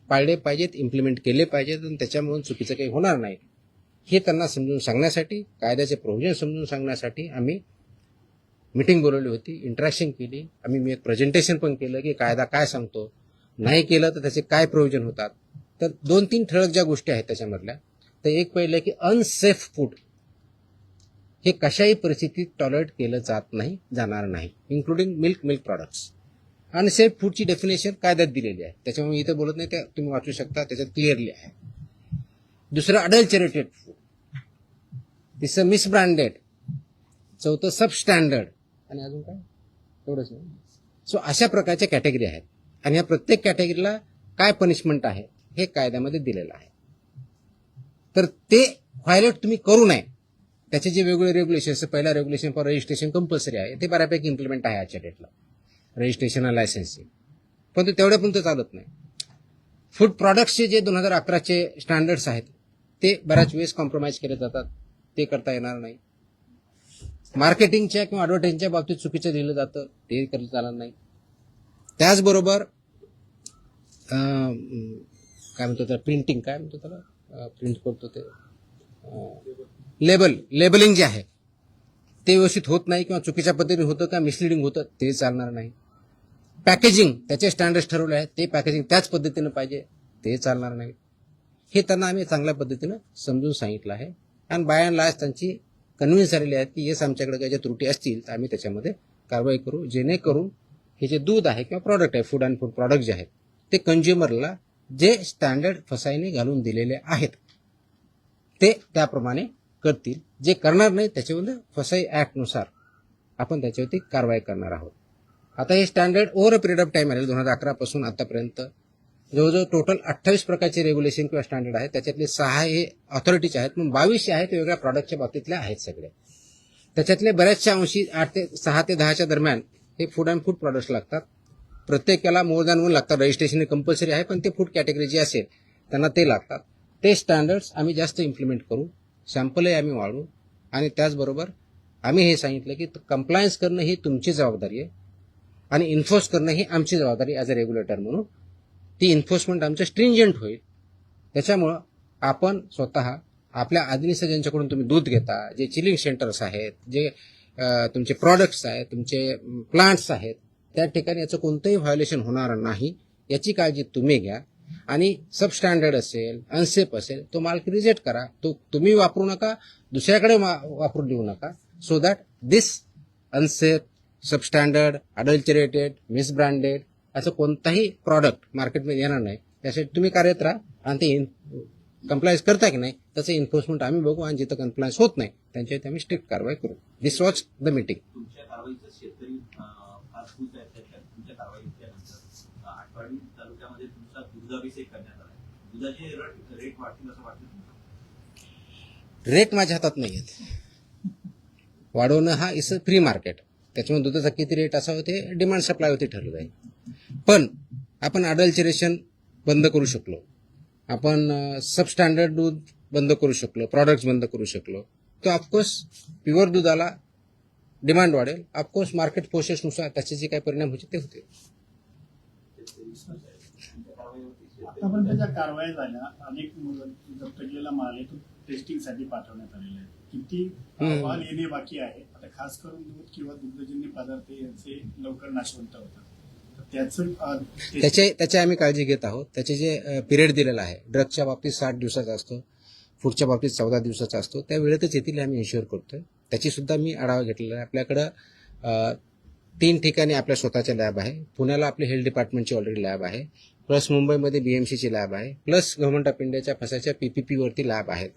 पाळले पाहिजेत, इम्प्लिमेंट केले पाहिजेत आणि त्याच्यामुळे चुकीचं काही होणार नाही हे त्यांना समजून सांगण्यासाठी, कायद्याचे प्रोव्हिजन समजून सांगण्यासाठी आम्ही मीटिंग बोलवली होती, इंटरॅक्शन केली. मी एक प्रेझेंटेशन पण केलं की कायदा काय सांगतो, नाही केलं तर त्याचे काय प्रोव्हिजन होतात. तर 2-3 ठळक ज्या गोष्टी आहेत त्याच्यामधल्या, तर एक पहिलं की अनसेफ फूड हे कशाही परिस्थितीत टॉलरेट केलं जाणार नाही, इन्क्लुडिंग मिल्क प्रॉडक्ट्स. अनसेफ फूडची डेफिनेशन कायद्यात दिलेली आहे, त्याच्यामुळे मी इथे बोलत नाही, त्या तुम्ही वाचू शकता, त्याच्यात क्लिअरली आहे. दुसरं अडल्चरेटेड फूड, तिसरं मिसब्रँडेड, चौथं सबस्टँडर्ड आणि अजून काय एवढंच नाही. सो अशा प्रकारच्या कॅटेगरी आहेत आणि या प्रत्येक कॅटेगरीला काय पनिशमेंट आहे हे कायद्यामध्ये दिलेलं आहे. तर ते व्हायलेट तुम्ही करू नये, त्याचे जे वेगवेगळे रेग्युलेशन, पहिला रेग्युलेशन फॉर रजिस्ट्रेशन कंपल्सरी आहे, ते बऱ्यापैकी इम्प्लिमेंट आहे आजच्या डेटला, रजिस्ट्रेशन आणि लायसन्सिंग, पण ते तेवढ्यापर्यंत चालत नाही. फूड प्रॉडक्ट्सचे जे 2011चे स्टँडर्ड्स आहेत ते बऱ्याच वेळेस कॉम्प्रोमाइज केले जातात, ते करता येणार नाही. मार्केटिंगच्या किंवा ॲडव्हर्टाइजिंगच्या बाबतीत चुकीचं दिलं जातं, ते करता चालणार नाही. त्याचबरोबर काय म्हणतो त्याला, प्रिंटिंग काय म्हणतो त्याला, प्रिंट करतो ते लेबलिंग जे आहे ते व्यवस्थित होत नाही किंवा चुकीच्या पद्धतीने होतं किंवा मिसलिडिंग होतं, ते चालणार नाही. पॅकेजिंग त्याचे स्टँडर्ड्स ठरवले आहेत, ते पॅकेजिंग त्याच पद्धतीनं पाहिजे, ते चालणार नाही. हे त्यांना आम्ही चांगल्या पद्धतीनं समजून सांगितलं आहे आणि बाय अँड लार्ज त्यांची कन्व्हिन्स झालेली आहेत की येस आमच्याकडे काही ज्या त्रुटी असतील तर आम्ही त्याच्यामध्ये कारवाई करू, जेणेकरून हे जे दूध आहे किंवा प्रॉडक्ट आहे, फूड अँड फूड प्रॉडक्ट जे आहेत ते कंझ्युमरला जे स्टँडर्ड फसाईने घालून दिलेले आहेत ते त्याप्रमाणे करतील. जे करणार नाही त्याच्यावर फसाई ॲक्टनुसार आपण त्याच्यावरती कारवाई करणार आहोत. आता हे standard over a period of time आले, 2011 पासून आतापर्यंत जवळजवळ टोटल 28 प्रकारचे रेग्युलेशन किंवा स्टँडर्ड आहेत, त्याच्यातले 6 हे ऑथॉरिटीचे आहेत, मग 22 आहेत वेगळ्या प्रॉडक्टच्या बाबतीतले आहेत सगळे. त्याच्यातले बऱ्याचशा अंशी 6 ते 10च्या दरम्यान हे फूड अँड फूड प्रॉडक्ट्स लागतात. प्रत्येकाला मोर दॅन 1 लागतात, रजिस्ट्रेशन कंपल्सरी आहे, पण ते फूड कॅटेगरी जी असेल त्यांना ते लागतात. ते स्टँडर्ड्स आम्ही जास्त इम्प्लिमेंट करू, सॅम्पलही आम्ही वाढवू आणि त्याचबरोबर आम्ही हे सांगितलं की कंप्लायन्स करणं ही तुमची जबाबदारी आहे आणि इन्फोर्स करणं ही आमची जबाबदारी ॲज अ रेग्युलेटर म्हणून. ती एन्फोर्समेंट आमचं स्ट्रिंजंट होईल. त्याच्यामुळं आपण स्वतः आपल्या आधीनिसं ज्यांच्याकडून तुम्ही दूध घेता, जे चिलिंग सेंटर्स आहेत, जे तुमचे प्रॉडक्ट्स आहेत, तुमचे प्लांट्स आहेत, त्या ठिकाणी याचं कोणतंही व्हायोलेशन होणार नाही याची काळजी तुम्ही घ्या. आणि सबस्टँडर्ड असेल, अनसेफ असेल, तो माल रिजेक्ट करा, तो तुम्ही वापरू नका, दुसऱ्याकडे वापरून देऊ नका, so that this unsafe, substandard, adulterated, misbranded असं कोणताही प्रॉडक्ट मार्केटमध्ये येणार नाही. त्यासाठी तुम्ही कार्यरत राहा आणि ते कंप्लायन्स करता की नाही त्याचं एन्फोर्समेंट आम्ही बघू आणि जिथं कंप्लायन्स होत नाही त्यांच्यावरती आम्ही स्ट्रिक्ट कारवाई करू. दिस वॉज द मीटिंग. तुमच्या कारवाईचं शेतकरी फार खुश आहेत. तुमच्या कारवाई केल्यानंतर आठवडी तालुक्यामध्ये तुमचा दुधाभिषेक करण्यात आला. दुधाचे रेट वाढतील असं वाटतं? रेट माझ्या हातात नाही आहेत. वाढवणं हा इज अ फ्री मार्केट, त्याच्यामुळे दुधाचा किती रेट असावं ते डिमांड सप्लायवरती ठरलं जाईल. पण आपण अडल्चरेशन बंद करू शकलो, आपण सबस्टँडर्ड दूध बंद करू शकलो, प्रॉडक्ट्स बंद करू शकलो, तर ऑफकोर्स प्युअर दुधाला डिमांड वाढेल. ऑफकोर्स मार्केट फोर्सेसनुसार त्याचे जे काही परिणाम होते ते होते. आतापर्यंत ज्या कारवाया झाल्या, अनेक जप्त केलेला माल आहे तो टेस्टिंगसाठी पाठवण्यात आलेला आहे. किती अहवाल येणे बाकी आहे? आता खास करून दूध किंवा दुग्धजन्य पदार्थ यांचे लवकर नाशवंत होतात, त्याची आम्ही काळजी घेत आहोत. त्याचे जे पिरियड दिलेला आहे, ड्रगच्या बाबतीत 60 दिवसाचा असतो, फूडच्या बाबतीत 14 दिवसाचा असतो, त्या वेळेतच येतील आम्ही इन्श्युअर करतोय. त्याची सुद्धा मी आढावा घेतलेला आहे. आपल्याकडं 3 ठिकाणी आपल्या स्वतःच्या लॅब आहे. पुण्याला आपली हेल्थ डिपार्टमेंटची ऑलरेडी लॅब आहे, प्लस मुंबईमध्ये BMCची लॅब आहे, प्लस गव्हर्नमेंट ऑफ इंडियाच्या फसाच्या PPP वरती लॅब आहेत.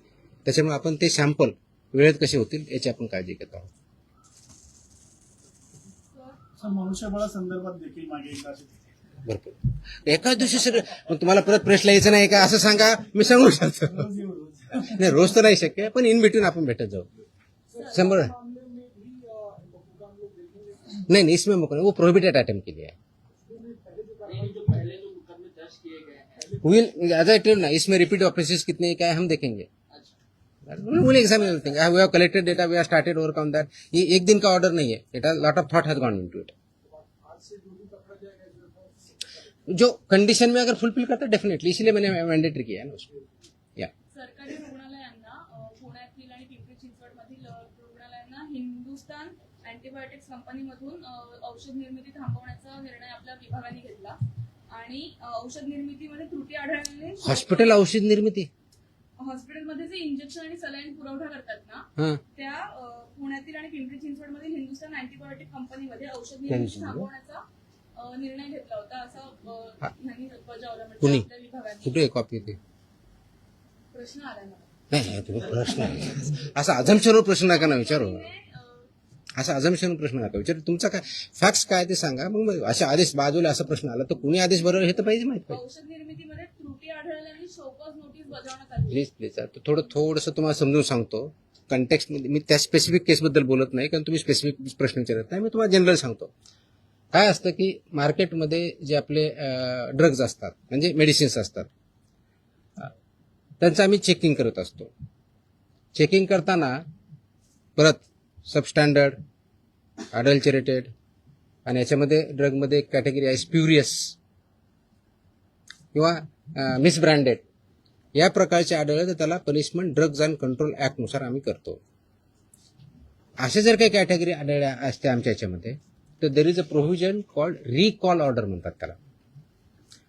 त्याच्यामुळे आपण ते सॅम्पल वेळेत कसे होतील याची आपण काळजी घेत आहोत. मनुष्यबळा संदर्भात देखील मागे एकदा भरपूर एकाच दिवशी सगळं तुम्हाला परत प्रश्न यायचं नाही का असं सांगा, मी सांगू शकतो. नाही रोज तर नाही शक्य, पण इन बिटवीन आपण भेटत जाऊ. 100 नहीं इसमें वो प्रोहिबिटेड आइटम के लिए है. विल एज आई टेल ना, इसमें रिपीट ऑफिसेस कितने हैं, क्या है, हम देखेंगे. We'll examine everything. We have collected data. We have started work on that. ये एक दिन का ऑर्डर नहीं है. It has lot of thought has gone into it. जो कंडीशन में अगर फुलफिल करता है डेफिनेटली, इसीलिए मैंने मैंडेटरी किया है ना उसको. या सरकारी रुग्णालयांना पुण्यातील आणि पिंपरी चिंचवडमधील रुग्णालयांना हिंदुस्तान अँटीबायोटिक्स कंपनीमधून औषध निर्मिती थांबवण्याचा निर्णय आपल्या विभागाने घेतला आणि औषध निर्मितीमध्ये त्रुटी आढळल्याने हॉस्पिटल औषध निर्मिती. हॉस्पिटलमध्ये जे इंजेक्शन आणि सलाईन पुरवठा करतात ना, हां, त्या पुण्यातील आणि पिंपरी चिंचवडमधील हिंदुस्तान अँटीबायोटिक कंपनीमध्ये औषध निर्मिती थांबवण्याचा निर्णय घेतला होता, असा यांनी बजावला. म्हणजे कुणी? आपल्या विभागाने कुठे कॉपी होती? प्रश्न आला मला. नाही, तुम्ही प्रश्न असा अझम्पशनवर प्रश्न नका ना विचारू. असा अझम्पशनवर प्रश्न नका विचारू. तुमचा काय फॅक्ट्स काय ते सांगा. मग अशा आदेश बाजूला असा प्रश्न आला तर कुणी आदेश बरोबर हे तर पाहिजे माहित पाहिजे. औषध निर्मितीमध्ये त्रुटी आढळल्याने शोकॉज नोटीस बजावण्यात आली. प्लीज थोडंसं तुम्हाला समजून सांगतो. कंटेक्स्टमध्ये मी त्या स्पेसिफिक केसबद्दल बोलत नाही, कारण तुम्ही स्पेसिफिक प्रश्न विचारत नाही. मी तुम्हाला जनरल सांगतो. काय असतं की मार्केटमध्ये जे आपले ड्रग्ज असतात, म्हणजे मेडिसिन्स असतात, त्यांचं आम्ही चेकिंग करत असतो. चेकिंग करताना परत सबस्टँडर्ड, अडल्चरेटेड आणि याच्यामध्ये ड्रगमध्ये एक कॅटेगरी आहे स्प्युरियस किंवा मिसब्रँडेड, या प्रकारचे आढळले तर त्याला पनिशमेंट ड्रग्ज अँड कंट्रोल ॲक्टनुसार आम्ही करतो. असे जर काही कॅटेगरी आढळल्या असते आमच्या याच्यामध्ये तर there is a provision called recall order म्हणतात त्याला,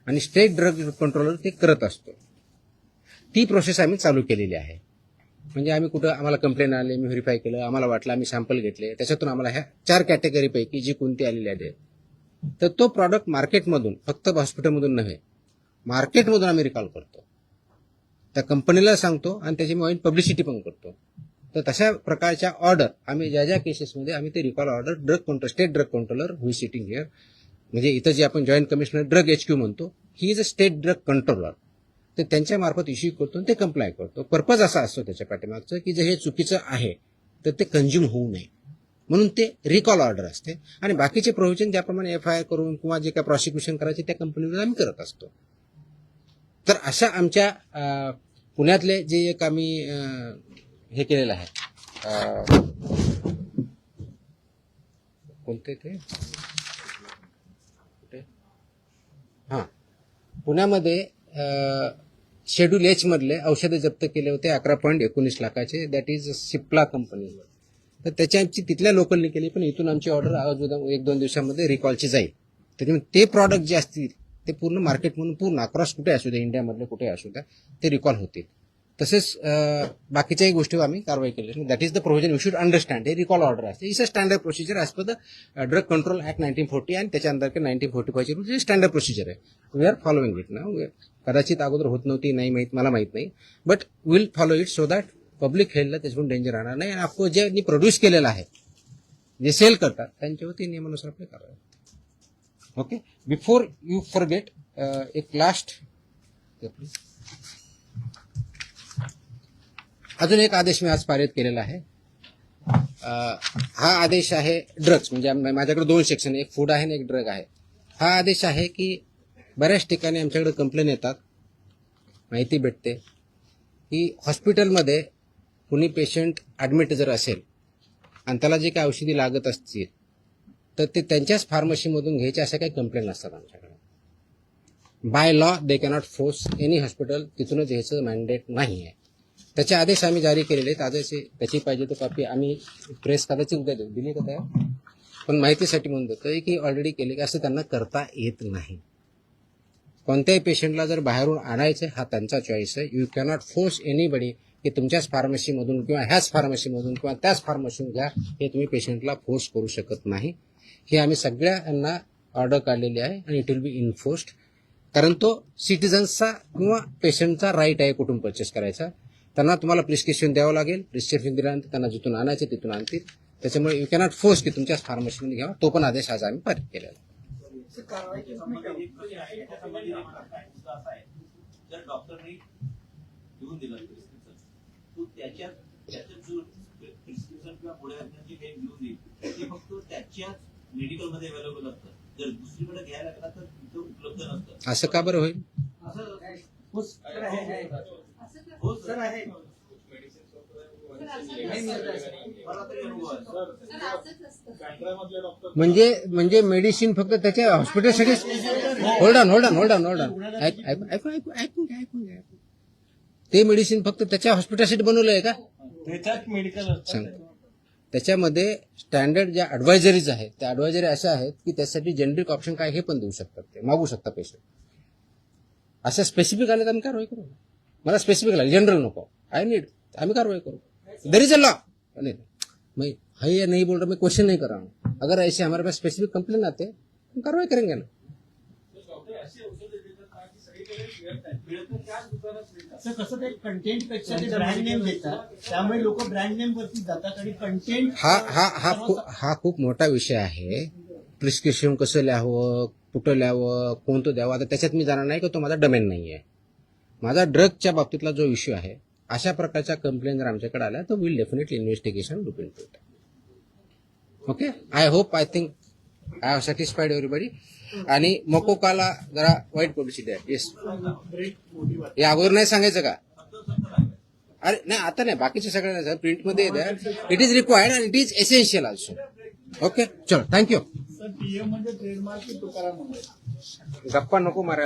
आणि स्टेट ड्रग कंट्रोलर ते करत असतो. ती प्रोसेस आम्ही चालू केलेली आहे. म्हणजे आम्ही कुठं आम्हाला कंप्लेंट आली, मी व्हेरीफाय केलं, आम्हाला वाटलं, आम्ही सॅम्पल घेतले, त्याच्यातून आम्हाला ह्या 4 कॅटेगरीपैकी जी कोणती आलेली आहे तर तो प्रॉडक्ट मार्केटमधून, फक्त हॉस्पिटलमधून नव्हे, मार्केटमधून आम्ही रिकॉल करतो. त्या कंपनीला सांगतो आणि त्याची मी पब्लिसिटी पण करतो. तर तशा प्रकारच्या ऑर्डर आम्ही ज्या ज्या केसेसमध्ये आम्ही ते recall order state drug controller who is sitting here, म्हणजे इथं जे आपण जॉईंट कमिशनर ड्रग HQ म्हणतो, he is a state drug controller, तर त्यांच्या मार्फत इश्यू करतो आणि ते कंप्लाय करतो. पर्पज असा असतो त्याच्या पाठीमागचं की जर हे चुकीचं आहे तर ते कंझ्युम होऊ नये, म्हणून ते रिकॉल ऑर्डर असते. आणि बाकीचे प्रोव्हिजन ज्याप्रमाणे FIR करून किंवा जे काय प्रॉसिक्युशन करायचे त्या कंपनीला आम्ही करत असतो. तर अशा आमच्या पुण्यातले जे एक आम्ही हे केलेलं आहे, कोणते ते हां, पुण्यामध्ये शेड्यूल H मधले औषधं जप्त केले होते 11.19 लाखाचे. That is Cipla company. तर त्याची आमची तिथल्या लोकलने केली, पण इथून आमची ऑर्डर अजून 1-2 दिवसामध्ये रिकॉलची जाईल. त्याच्यामुळे ते प्रॉडक्ट जे असतील ते पूर्ण मार्केटमधून पूर्ण अक्रॉस कुठे असू द्या, इंडियामधले कुठे असू द्या, ते रिकॉल होतील. तसेच बाकीच्याही गोष्टीवर आम्ही कारवाई केली. That is the provision you should understand. हे रिकॉल ऑर्डर असते. It's a standard procedure as per the drug control act 1940 आणि त्याच्या अंतर्गत 1945 ची स्टँडर्ड प्रोसिजर आहे. वी आर फॉलोइंग इट ना. कदाचित अगोदर होत नव्हती, नाही माहीत, मला माहीत नाही, but will follow it so that public हेल्थला त्याच्यातून डेंजर राहणार नाही. आणि ऑफकोर्स ज्यांनी प्रोड्यूस केलेलं आहे, जे सेल करतात, त्यांच्यावरती नियमानुसार आपली कारवाई. ओके, बिफोर यू फॉरगेट, एक लास्ट अजून एक आदेश मी आज पारित केलेला आहे. हा आदेश आहे ड्रग्ज, म्हणजे माझ्याकडे 2 सेक्शन, एक फूड आहे आणि एक ड्रग आहे. हा आदेश आहे की बऱ्याच ठिकाणी आमच्याकडे कंप्लेन येतात, माहिती भेटते की हॉस्पिटलमध्ये कुणी पेशंट ॲडमिट जर असेल आणि त्याला जे काही औषधी लागत असतील तर ते त्यांच्याच फार्मसीमधून घ्यायचे, अशा काही कंप्लेंट असतात आमच्याकडे. By law they cannot force any hospital तिथूनच घ्यायचं मॅन्डेट नाही आहे. त्याचे आदेश आम्ही जारी केलेले आहेत. आदेश त्याची पाहिजे तर कॉपी आम्ही प्रेस कदाचित उद्या देऊ, दिली का त्या, पण माहितीसाठी म्हणून देतोय की ऑलरेडी केले की असं त्यांना करता येत नाही. कोणत्याही पेशंटला जर बाहेरून आणायचं, हा त्यांचा चॉईस आहे. यू कॅनॉट फोर्स एनीबडी की तुमच्याच फार्मसीमधून किंवा ह्याच फार्मसीमधून किंवा त्याच फार्मसीमधून घ्या, हे तुम्ही पेशंटला फोर्स करू शकत नाही. हे आम्ही सगळ्यांना ऑर्डर काढलेली आहे आणि इट विल बी इन्फोर्स्ड, कारण तो सिटिझन्सचा किंवा पेशंटचा राईट आहे कुठून परचेस करायचा. त्यांना तुम्हाला प्रिस्क्रिप्शन द्यावं लागेल. प्रिस्क्रिप्शन दिल्यानंतर त्यांना जिथून आणायचे तिथून आणतील. त्याच्यामुळे यू कॅनॉट फोर्स की तुमच्याच फार्मसीमध्ये घ्यावा. तो पण आदेश आज आम्ही पारित केलेला आहे. जर डॉक्टरने घेऊन दिलं प्रिस्क्रिप्शन, तो त्याच्यात जो प्रिस्क्रिप्शन किंवा पुढे जे काही घेऊन देईल ते फक्त त्याच्याच मेडिकलमध्ये अवेलेबल असतं. जर दुसरीकडे घ्यायला लागला तर तिथं उपलब्ध नसतं. असं का बरं होईल? असं हो सर आहे हो सर आहे मला तरी अनुभव आहे. बँड्रामधले डॉक्टर म्हणजे मेडिसिन फक्त त्याच्या हॉस्पिटलसाठी होल्ड ऑन ऐकून घ्या. ते मेडिसिन फक्त त्याच्या हॉस्पिटलसाठी बनवलं आहे का? त्याच्यात मेडिकल सांग. त्याच्यामध्ये स्टँडर्ड ज्या ऍडवायझरीज आहेत त्या ऍडवायझरी अशा आहेत की त्यासाठी जेनेरिक ऑप्शन काय हे पण देऊ शकतात, ते मागू शकतात पेशंट. अशा स्पेसिफिक आले तर आम्ही कारवाई करू. मला स्पेसिफिक लागले, जनरल नको, आय नीड, आम्ही कारवाई करो. There is a law. मैं है या नहीं बोल रहा, मैं क्वेश्चन नहीं कर रहा हूँ. अगर ऐसे हमारे पास स्पेसिफिक कंप्लेन आते हैं हम कार्रवाई करेंगे ना. सर कसं ते कंटेंट पेक्षा ते ब्रँड नेम देतात, त्यामुळे लोक ब्रँड नेम वरती जातात आणि कंटेंट हा खूप मोठा विषय आहे. प्रिस्क्रिप्शन कसं लिहावं, कुठं लिहावं, कोणतं द्यावं, आता त्याच्यात मी जाणार नाही की तो माझा डोमेन नाही आहे. माझा ड्रगच्या बाबतीतला जो इश्यू आहे, अशा प्रकारच्या कंप्लेंट जर आमच्याकडे आल्या तर will definitely investigation look into it. Okay, I hope, I think I have satisfied everybody. आणि मकोकाला जरा वाईट पब्लिसिटी आहे. येस, या अगोदर नाही सांगायचं का? अरे नाही, आता नाही, बाकीचे सगळ्यांना नाही, प्रिंटमध्ये it is required and it is essential also. Okay, चलो, थँक्यू. सर पीएम म्हणजे ट्रेडमार्क की तुकाराम म्हणजे गप्पा नको मारा.